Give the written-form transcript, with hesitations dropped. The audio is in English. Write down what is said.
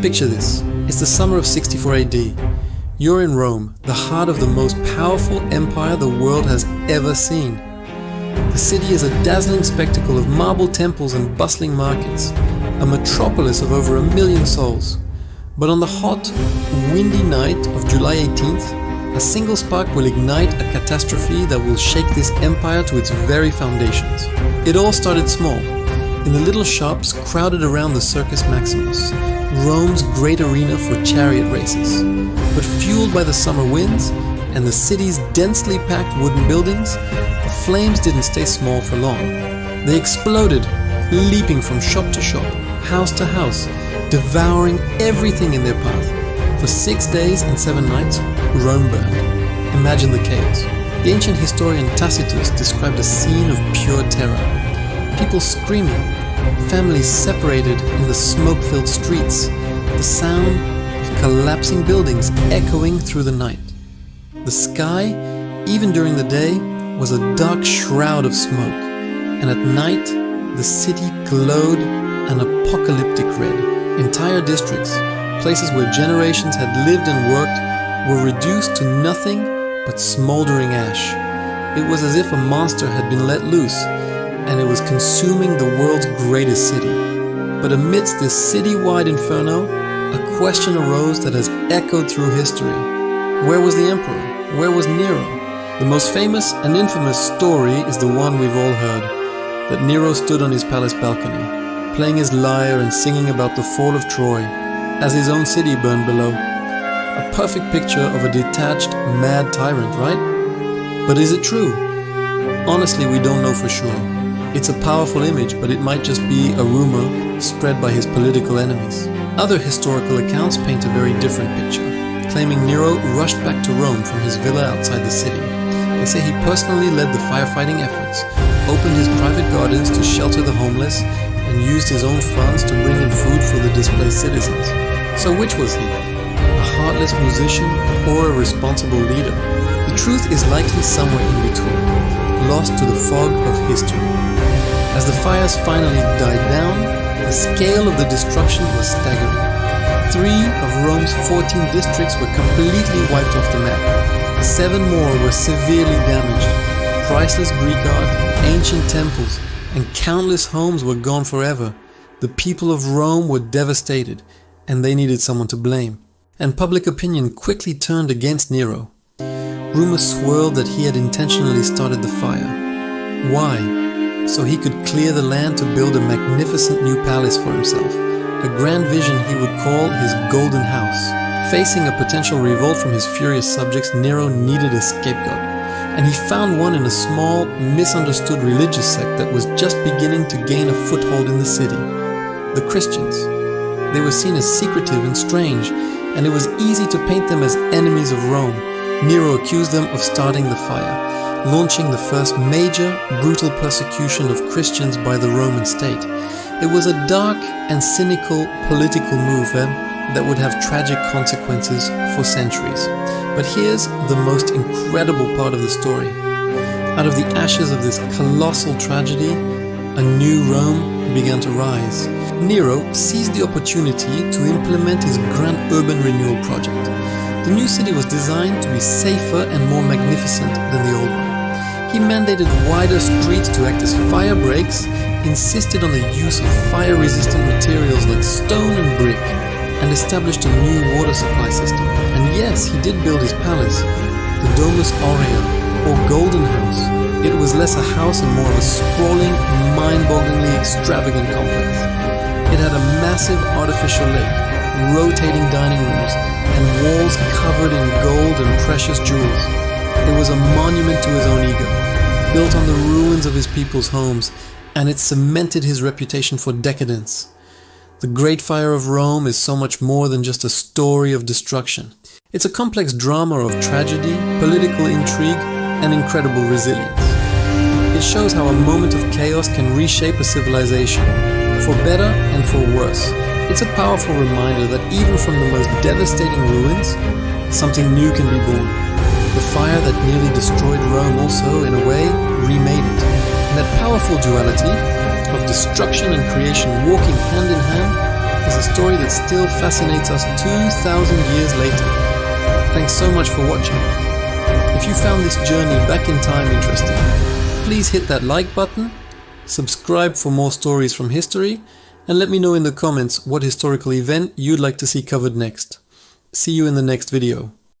Picture this. It's the summer of 64 AD. You're in Rome, the heart of the most powerful empire the world has ever seen. The city is a dazzling spectacle of marble temples and bustling markets, a metropolis of over 1 million souls. But on the hot, windy night of July 18th, a single spark will ignite a catastrophe that will shake this empire to its very foundations. It all started small, in the little shops crowded around the Circus Maximus, Rome's great arena for chariot races. But fueled by the summer winds and the city's densely packed wooden buildings, the flames didn't stay small for long. They exploded, leaping from shop to shop, house to house, devouring everything in their path. For 6 days and 7 nights, Rome burned. Imagine the chaos. The ancient historian Tacitus described a scene of pure terror. People screaming, families separated in the smoke-filled streets, the sound of collapsing buildings echoing through the night. The sky, even during the day, was a dark shroud of smoke, and at night, the city glowed an apocalyptic red. Entire districts, places where generations had lived and worked, were reduced to nothing but smoldering ash. It was as if a monster had been let loose, and it was consuming the world's greatest city. But amidst this city-wide inferno, a question arose that has echoed through history. Where was the emperor? Where was Nero? The most famous and infamous story is the one we've all heard, that Nero stood on his palace balcony, playing his lyre and singing about the fall of Troy, as his own city burned below. A perfect picture of a detached, mad tyrant, right? But is it true? Honestly, we don't know for sure. It's a powerful image, but it might just be a rumor spread by his political enemies. Other historical accounts paint a very different picture, claiming Nero rushed back to Rome from his villa outside the city. They say he personally led the firefighting efforts, opened his private gardens to shelter the homeless, and used his own funds to bring in food for the displaced citizens. So which was he? A heartless musician or a responsible leader? The truth is likely somewhere in between, lost to the fog of history. As the fires finally died down, the scale of the destruction was staggering. 3 of Rome's 14 districts were completely wiped off the map. 7 more were severely damaged. Priceless Greek art, ancient temples, and countless homes were gone forever. The people of Rome were devastated, and they needed someone to blame. And public opinion quickly turned against Nero. Rumors swirled that he had intentionally started the fire. Why? So he could clear the land to build a magnificent new palace for himself, a grand vision he would call his Golden House. Facing a potential revolt from his furious subjects, Nero needed a scapegoat. And he found one in a small, misunderstood religious sect that was just beginning to gain a foothold in the city. The Christians. They were seen as secretive and strange, and it was easy to paint them as enemies of Rome. Nero accused them of starting the fire, launching the first major, brutal persecution of Christians by the Roman state. It was a dark and cynical political move that would have tragic consequences for centuries. But here's the most incredible part of the story. Out of the ashes of this colossal tragedy, a new Rome began to rise. Nero seized the opportunity to implement his grand urban renewal project. The new city was designed to be safer and more magnificent than the old one. He mandated wider streets to act as fire breaks, insisted on the use of fire-resistant materials like stone and brick, and established a new water supply system. And yes, he did build his palace, the Domus Aurea, or Golden House. It was less a house and more of a sprawling, mind-bogglingly extravagant complex. It had a massive artificial lake, rotating dining rooms, and walls covered in gold and precious jewels. It was a monument to his own ego, built on the ruins of his people's homes, and it cemented his reputation for decadence. The Great Fire of Rome is so much more than just a story of destruction. It's a complex drama of tragedy, political intrigue, and incredible resilience. It shows how a moment of chaos can reshape a civilization, for better and for worse. It's a powerful reminder that even from the most devastating ruins, something new can be born. The fire that nearly destroyed Rome also, in a way, remade it. And that powerful duality of destruction and creation walking hand in hand is a story that still fascinates us 2,000 years later. Thanks so much for watching. If you found this journey back in time interesting, please hit that like button, subscribe for more stories from history, and let me know in the comments what historical event you'd like to see covered next. See you in the next video.